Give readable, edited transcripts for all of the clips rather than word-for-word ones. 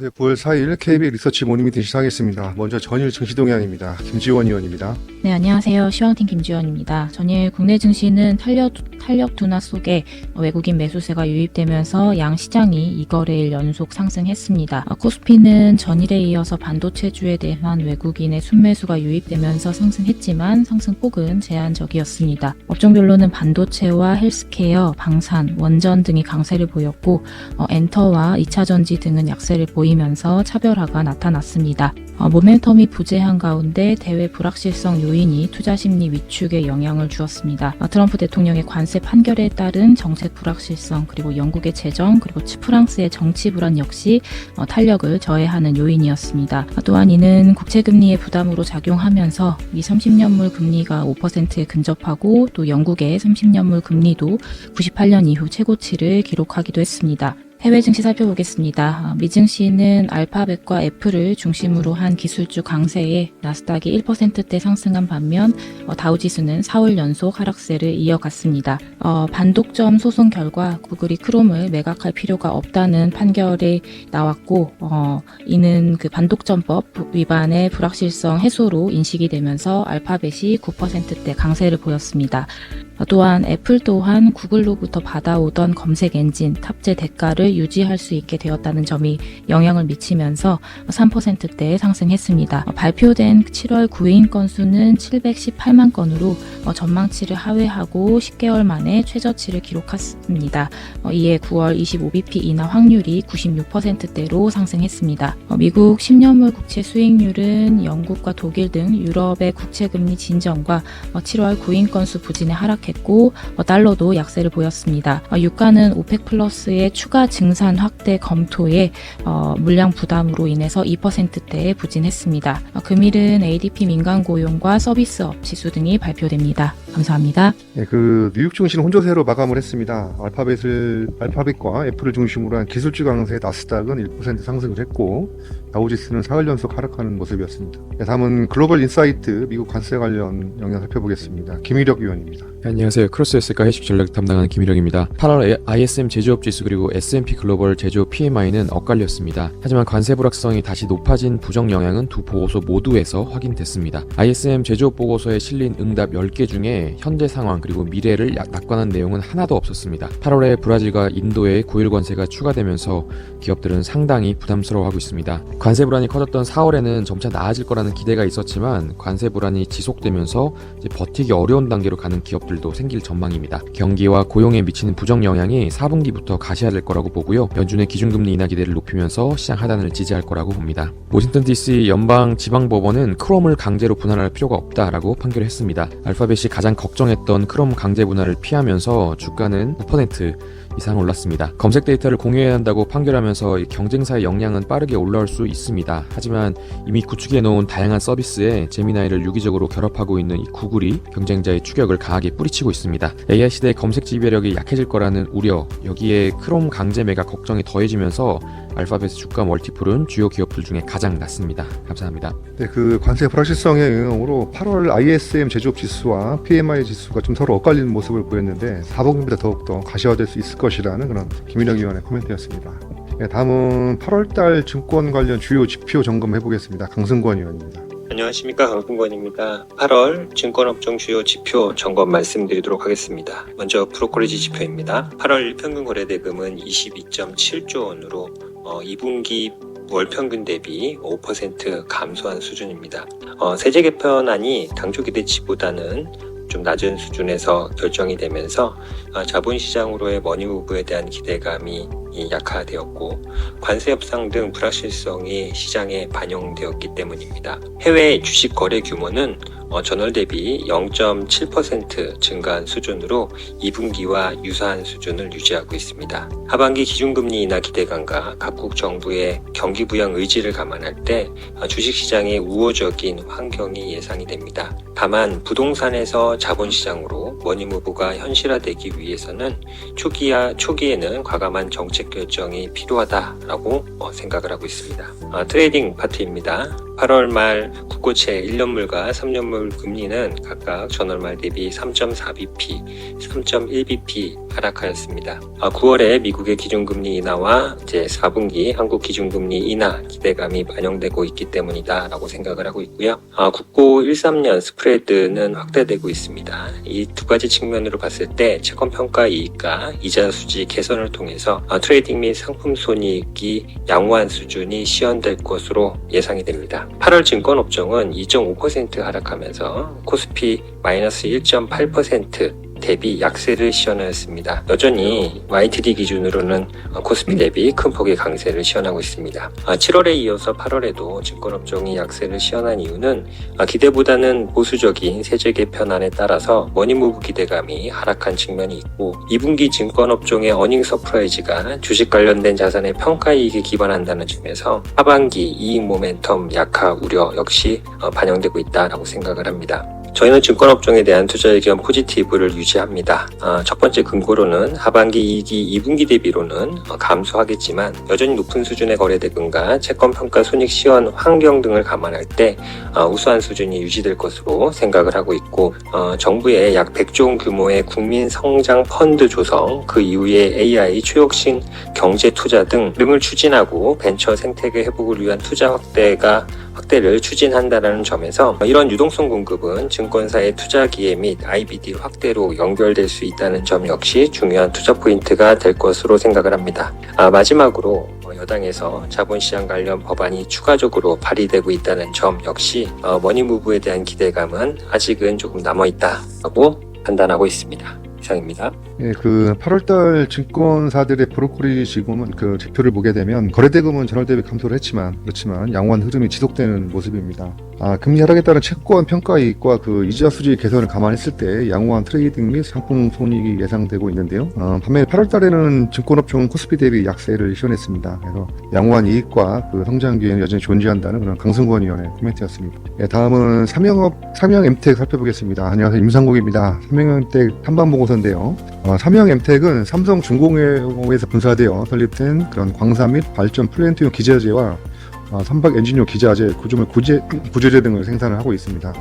네, 9월 4일 KB 리서치 모닝미팅 시작하겠습니다. 먼저 전일 증시 동향입니다. 김지원 의원입니다. 네, 안녕하세요. 시황팀 김지원입니다. 전일 국내 증시는 탄력 둔화 속에 외국인 매수세가 유입되면서 양 시장이 2거래일 연속 상승했습니다. 코스피는 전일에 이어서 반도체주에 대한 외국인의 순매수가 유입되면서 상승했지만 상승폭은 제한적이었습니다. 업종별로는 반도체와 헬스케어, 방산, 원전 등이 강세를 보였고 엔터와 2차전지 등은 약세를 보이면서 차별화가 나타났습니다. 모멘텀이 부재한 가운데 대외 불확실성 요인이 투자 심리 위축에 영향을 주었습니다. 트럼프 대통령의 관세 판결에 따른 정책 불확실성, 그리고 영국의 재정, 그리고 프랑스의 정치 불안 역시 탄력을 저해하는 요인이었습니다. 또한 이는 국채금리의 부담으로 작용하면서 미 30년물 금리가 5%에 근접하고 또 영국의 30년물 금리도 98년 이후 최고치를 기록하기도 했습니다. 해외 증시 살펴보겠습니다. 미 증시는 알파벳과 애플을 중심으로 한 기술주 강세에 나스닥이 1%대 상승한 반면 다우지수는 4월 연속 하락세를 이어갔습니다. 반독점 소송 결과 구글이 크롬을 매각할 필요가 없다는 판결이 나왔고 이는 그 반독점법 위반의 불확실성 해소로 인식이 되면서 알파벳이 9%대 강세를 보였습니다. 또한 애플 또한 구글로부터 받아오던 검색 엔진 탑재 대가를 유지할 수 있게 되었다는 점이 영향을 미치면서 3%대 상승했습니다. 발표된 7월 구인 건수는 718만 건으로 전망치를 하회하고 10개월 만에 최저치를 기록했습니다. 이에 9월 25bp 인하 확률이 96%대로 상승했습니다. 미국 10년물 국채 수익률은 영국과 독일 등 유럽의 국채금리 진정과 7월 구인 건수 부진에 하락했고 달러도 약세를 보였습니다. 유가는 오펙 플러스의 추가 증산 확대 검토에 물량 부담으로 인해서 2%대에 부진했습니다. 금일은 ADP 민간 고용과 서비스업 지수 등이 발표됩니다. 감사합니다. 네, 뉴욕 증시는 혼조세로 마감을 했습니다. 알파벳과 애플을 중심으로 한 기술주 강세 나스닥은 1% 상승을 했고 다우지수는 4일 연속 하락하는 모습이었습니다. 네, 다음은 글로벌 인사이트 미국 관세 관련 영상 살펴보겠습니다. 김일혁 위원입니다. 안녕하세요. 크로스에스카 해식 전략 담당하는 김일혁입니다. 8월 ISM 제조업 지수 그리고 S&P 글로벌 제조업 PMI는 엇갈렸습니다. 하지만 관세 불확성이 다시 높아진 부정 영향은 두 보고서 모두에서 확인됐습니다. ISM 제조업 보고서에 실린 응답 10개 중에 현재 상황 그리고 미래를 낙관한 내용은 하나도 없었습니다. 8월에 브라질과 인도의 고율 관세가 추가되면서 기업들은 상당히 부담스러워하고 있습니다. 관세 불안이 커졌던 4월에는 점차 나아질 거라는 기대가 있었지만 관세 불안이 지속되면서 이제 버티기 어려운 단계로 가는 기업들도 생길 전망입니다. 경기와 고용에 미치는 부정 영향이 4분기부터 가시화될 거라고 보고요. 연준의 기준금리 인하 기대를 높이면서 시장 하단을 지지할 거라고 봅니다. 워싱턴 DC 연방 지방법원은 크롬을 강제로 분할할 필요가 없다라고 판결했습니다. 알파벳이 가장 걱정했던 크롬 강제 분할을 피하면서 주가는 5% 이상 올랐습니다. 검색 데이터를 공유해야 한다고 판결하면서 경쟁사의 역량은 빠르게 올라올 수 있습니다. 하지만 이미 구축해 놓은 다양한 서비스에 제미나이를 유기적으로 결합하고 있는 이 구글이 경쟁자의 추격을 강하게 뿌리치고 있습니다. AI 시대의 검색 지배력이 약해질 거라는 우려, 여기에 크롬 강제매가 걱정이 더해지면서 알파벳 주가 멀티플은 주요 기업들 중에 가장 낮습니다. 감사합니다. 네, 관세 불확실성의 영향으로 8월 ISM 제조업 지수와 PMI 지수가 좀 서로 엇갈리는 모습을 보였는데 4분기보다 더욱더 가시화될 수 있을 것이라는 그런 김일혁 의원의 코멘트였습니다. 네, 다음은 8월달 증권 관련 주요 지표 점검해 보겠습니다. 강승권 의원입니다. 안녕하십니까, 강승권입니다. 8월 증권업종 주요 지표 점검 말씀드리도록 하겠습니다. 먼저 브로커리지 지표입니다. 8월 평균 거래대금은 22.7조 원으로 2분기 월 평균 대비 5% 감소한 수준입니다. 세제 개편안이 당초 기대치보다는 좀 낮은 수준에서 결정이 되면서 자본시장으로의 머니무브에 대한 기대감이 약화되었고 관세 협상 등 불확실성이 시장에 반영되었기 때문입니다. 해외 주식 거래 규모는 전월 대비 0.7% 증가한 수준으로 2분기와 유사한 수준을 유지하고 있습니다. 하반기 기준금리 인하 기대감과 각국 정부의 경기 부양 의지를 감안할 때 주식시장의 우호적인 환경이 예상이 됩니다. 다만 부동산에서 자본시장으로 머니무브가 현실화되기 위해서는 초기에는 과감한 정책 결정이 필요하다라고 생각을 하고 있습니다. 트레이딩 파트입니다. 8월 말 국고채 1년물과 3년물 금리는 각각 전월 말 대비 3.4bp, 3.1bp 하락하였습니다. 9월에 미국의 기준금리 인하와 이제 4분기 한국 기준금리 인하 기대감이 반영되고 있기 때문이다라고 생각을 하고 있고요. 국고 1~3년 스프레드는 확대되고 있습니다. 이 두 가지 측면으로 봤을 때 채권 평가 이익과 이자 수지 개선을 통해서 트레이딩 및 상품 손익이 양호한 수준이 시현될 것으로 예상이 됩니다. 8월 증권업종은 2.5% 하락하면서 코스피 마이너스 1.8% 대비 약세를 시현하였습니다. 여전히 YTD 기준으로는 코스피 대비 큰 폭의 강세를 시현하고 있습니다. 7월에 이어서 8월에도 증권업종이 약세를 시현한 이유는 기대보다는 보수적인 세제 개편안에 따라서 머니무브 기대감이 하락한 측면이 있고 2분기 증권업종의 어닝 서프라이즈가 주식 관련된 자산의 평가이익에 기반한다는 점에서 하반기 이익 모멘텀 약화 우려 역시 반영되고 있다고 생각을 합니다. 저희는 증권업종에 대한 투자 의견 포지티브를 유지합니다. 첫 번째 근거로는 하반기 이익이 2분기 대비로는 감소하겠지만 여전히 높은 수준의 거래대금과 채권평가 손익 시현 환경 등을 감안할 때 우수한 수준이 유지될 것으로 생각을 하고 있고 정부의 약 100조 원 규모의 국민 성장 펀드 조성, 그 이후에 AI, 초혁신 경제 투자 등을 추진하고 벤처 생태계 회복을 위한 투자 확대를 추진한다는 점에서 이런 유동성 공급은 증권사의 투자 기회 및 IBD 확대로 연결될 수 있다는 점 역시 중요한 투자 포인트가 될 것으로 생각을 합니다. 마지막으로 여당에서 자본시장 관련 법안이 추가적으로 발의되고 있다는 점 역시 머니무브에 대한 기대감은 아직은 조금 남아있다고 판단하고 있습니다. 이상입니다. 예, 8월달 증권사들의 브로커리지 지금은 그 지표를 보게 되면 거래대금은 전월 대비 감소를 그렇지만 양호한 흐름이 지속되는 모습입니다. 금리 하락에 따른 채권 평가 이익과 그 이자 수지 개선을 감안했을 때 양호한 트레이딩 및 상품 손익이 예상되고 있는데요. 반면에 8월달에는 증권업종 코스피 대비 약세를 시현했습니다. 그래서 양호한 이익과 그 성장 기회는 여전히 존재한다는 그런 강승권위원회 코멘트였습니다. 예, 다음은 삼양엠텍 살펴보겠습니다. 안녕하세요, 임상국입니다. 삼양엠텍 탐방 보고서인데요. 삼양엠텍은 삼성중공업에서 분사되어 설립된 그런 광산 및 발전 플랜트용 기자재와 선박 엔진용 기자재, 구조물 구조재 등을 생산을 하고 있습니다.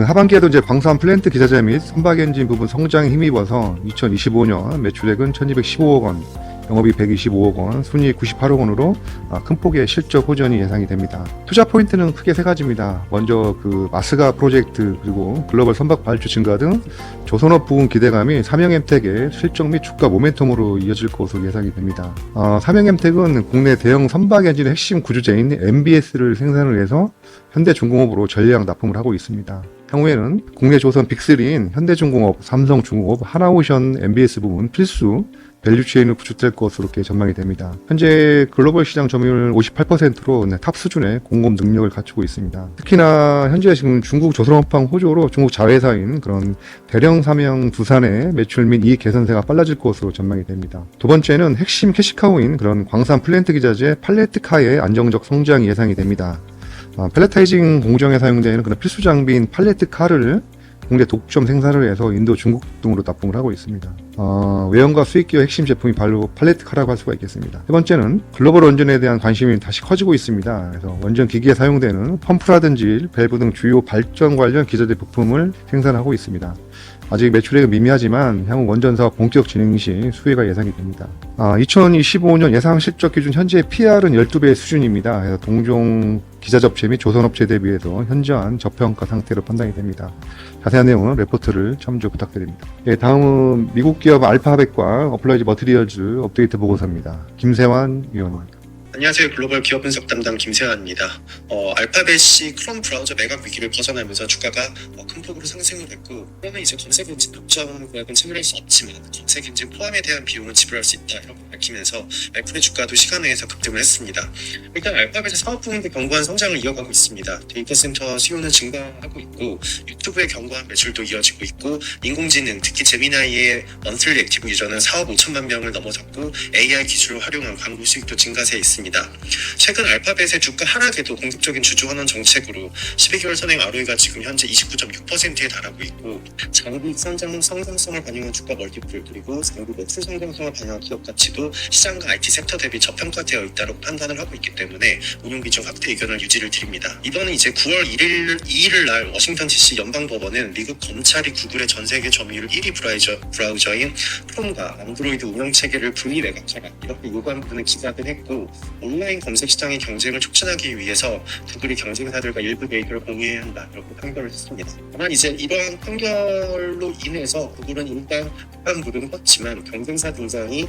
하반기에도 이제 광산 플랜트 기자재 및 선박 엔진 부분 성장에 힘입어서 2025년 매출액은 1215억 원, 영업이익 125억 원, 순이익 98억 원으로 큰 폭의 실적 호전이 예상이 됩니다. 투자 포인트는 크게 세 가지입니다. 먼저 마스가 프로젝트, 그리고 글로벌 선박 발주 증가 등 조선업 부분 기대감이 삼양엠텍의 실적 및 주가 모멘텀으로 이어질 것으로 예상이 됩니다. 삼양엠텍은 국내 대형 선박 엔진의 핵심 구조재인 MBS를 생산을 해서 현대중공업으로 전량 납품을 하고 있습니다. 향후에는 국내 조선 빅3인 현대중공업, 삼성중공업, 하나오션 MBS 부분 필수 밸류체인을 구축될 것으로 이렇게 전망이 됩니다. 현재 글로벌 시장 점유율 58%로 탑 수준의 공급 능력을 갖추고 있습니다. 특히나 현재 지금 중국 조선업황 호조로 중국 자회사인 그런 대령 삼양 두산의 매출 및 이익 개선세가 빨라질 것으로 전망이 됩니다. 두 번째는 핵심 캐시카우인 그런 광산 플랜트 기자재 팔레트카의 안정적 성장이 예상이 됩니다. 펠레타이징 공정에 사용되는 그런 필수 장비인 팔레트카를 국내 독점 생산을 해서 인도, 중국 등으로 납품을 하고 있습니다. 외형과 수익기의 핵심 제품이 바로 팔레트카라고 할 수가 있겠습니다. 세 번째는 글로벌 원전에 대한 관심이 다시 커지고 있습니다. 그래서 원전 기기에 사용되는 펌프라든지 밸브 등 주요 발전 관련 기자재 부품을 생산하고 있습니다. 아직 매출액은 미미하지만 향후 원전 사업 본격 진행 시 수혜가 예상이 됩니다. 2025년 예상 실적 기준 현재 PR은 12배 수준입니다. 그래서 동종 기자접체 및 조선업체 대비해서 현저한 저평가 상태로 판단이 됩니다. 자세한 내용은 레포트를 참조 부탁드립니다. 예, 다음은 미국 기업 알파벳과 어플라이즈 머티리얼즈 업데이트 보고서입니다. 김세환 위원입니다. 안녕하세요. 글로벌 기업 분석 담당 김세환입니다. 알파벳이 크롬 브라우저 매각 위기를 벗어나면서 주가가 큰 폭으로 상승을 했고, 그러면 이제 검색 엔진 독점 구역은 침해할 수 없지만 검색 엔진 포함에 대한 비용은 지불할 수 있다 이렇게 밝히면서 애플의 주가도 시간외에서 급등을 했습니다. 일단 알파벳의 사업 부문도 견고한 성장을 이어가고 있습니다. 데이터 센터 수요는 증가하고 있고, 유튜브의 견고한 매출도 이어지고 있고, 인공지능 특히 제미나이의 먼슬리 액티브 유저는 4억 5천만 명을 넘어섰고, AI 기술을 활용한 광고 수익도 증가세 있습니다. 있습니다. 최근 알파벳의 주가 하락에도 공격적인 주주환원 정책으로 12개월 선행 ROE가 지금 현재 29.6%에 달하고 있고, 장기 성장성을 반영한 주가 멀티플, 그리고 장기 매출 성장성을 반영한 기업 가치도 시장과 IT 섹터 대비 저평가되어 있다고 판단을 하고 있기 때문에 운용 비중 확대 의견을 유지를 드립니다. 이번에 이제 9월 2일 날 워싱턴 DC 연방법원은 미국 검찰이 구글의 전 세계 점유율 1위 브라우저인 크롬과 안드로이드 운영 체계를 분리 매각하라, 이렇게 요구한 부분을 기각을 했고, 온라인 검색 시장의 경쟁을 촉진하기 위해서 구글이 경쟁사들과 일부 데이터를 공유해야 한다, 이렇게 판결을 했습니다. 다만 이제 이러한 판결로 인해서 구글은 일단 물은 뻗지만 경쟁사 등장이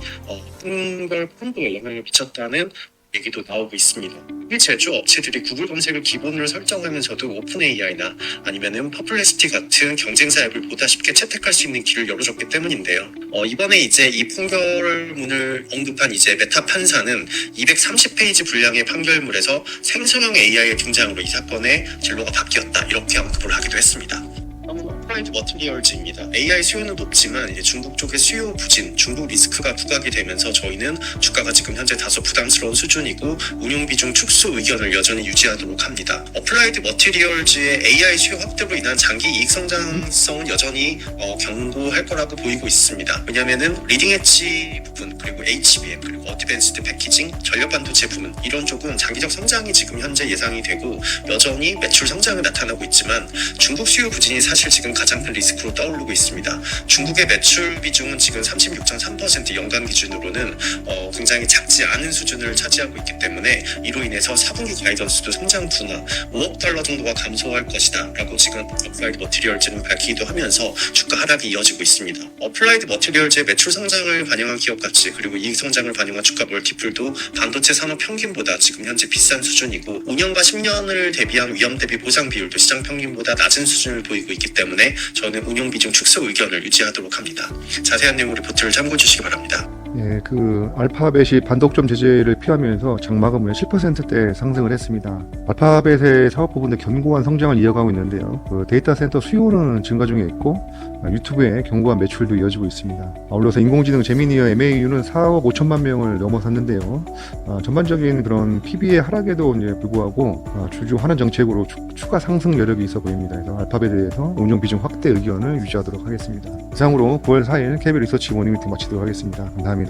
판결 판도에 영향을 미쳤다는 얘기도 나오고 있습니다. 이 제조 업체들이 구글 검색을 기본으로 설정하면서도 오픈 AI나 아니면은 퍼플레시티 같은 경쟁사 앱을 보다 쉽게 채택할 수 있는 길을 열어줬기 때문인데요. 이번에 이제 이 판결문을 언급한 이제 메타 판사는 230페이지 분량의 판결문에서 생성형 AI의 등장으로 이 사건의 진로가 바뀌었다, 이렇게 언급을 하기도 했습니다. 어플라이드 머티리얼즈입니다. AI 수요는 높지만 이제 중국 쪽의 수요 부진, 중국 리스크가 부각이 되면서 저희는 주가가 지금 현재 다소 부담스러운 수준이고 운용 비중 축소 의견을 여전히 유지하도록 합니다. 어플라이드 머티리얼즈의 AI 수요 확대로 인한 장기 이익 성장성은 여전히 견고할 거라고 보이고 있습니다. 왜냐하면은 리딩 엣지 부분, 그리고 HBM, 그리고 어드밴스드 패키징, 전력 반도체 부분, 이런 쪽은 장기적 성장이 지금 현재 예상이 되고 여전히 매출 성장을 나타나고 있지만 중국 수요 부진이 사실 지금 가장 큰 리스크로 떠오르고 있습니다. 중국의 매출 비중은 지금 36.3% 연간 기준으로는 굉장히 작지 않은 수준을 차지하고 있기 때문에 이로 인해서 4분기 가이던스도 성장 둔화 5억 달러 정도가 감소할 것이다 라고 지금 어플라이드 머티리얼즈는 밝히기도 하면서 주가 하락이 이어지고 있습니다. 어플라이드 머티리얼즈의 매출 성장을 반영한 기업 가치, 그리고 이익 성장을 반영한 주가 멀티플도 반도체 산업 평균보다 지금 현재 비싼 수준이고 5년과 10년을 대비한 위험 대비 보상 비율도 시장 평균보다 낮은 수준을 보이고 있기 때문에 저는 운용 비중 축소 의견을 유지하도록 합니다. 자세한 내용 리포트를 참고해 주시기 바랍니다. 예, 그 알파벳이 반독점 제재를 피하면서 장마가 무려 7%대 상승을 했습니다. 알파벳의 사업 부분도 견고한 성장을 이어가고 있는데요. 그 데이터 센터 수요는 증가 중에 있고 유튜브의 견고한 매출도 이어지고 있습니다. 아울러서 인공지능 제미니어 MAU는 4억 5천만 명을 넘어섰는데요. 전반적인 그런 PB의 하락에도 이제 불구하고 주주 환원 정책으로 추가 상승 여력이 있어 보입니다. 그래서 알파벳에 대해서 운용 비중 확대 의견을 유지하도록 하겠습니다. 이상으로 9월 4일 KB리서치 모닝미팅 마치도록 하겠습니다. 감사합니다.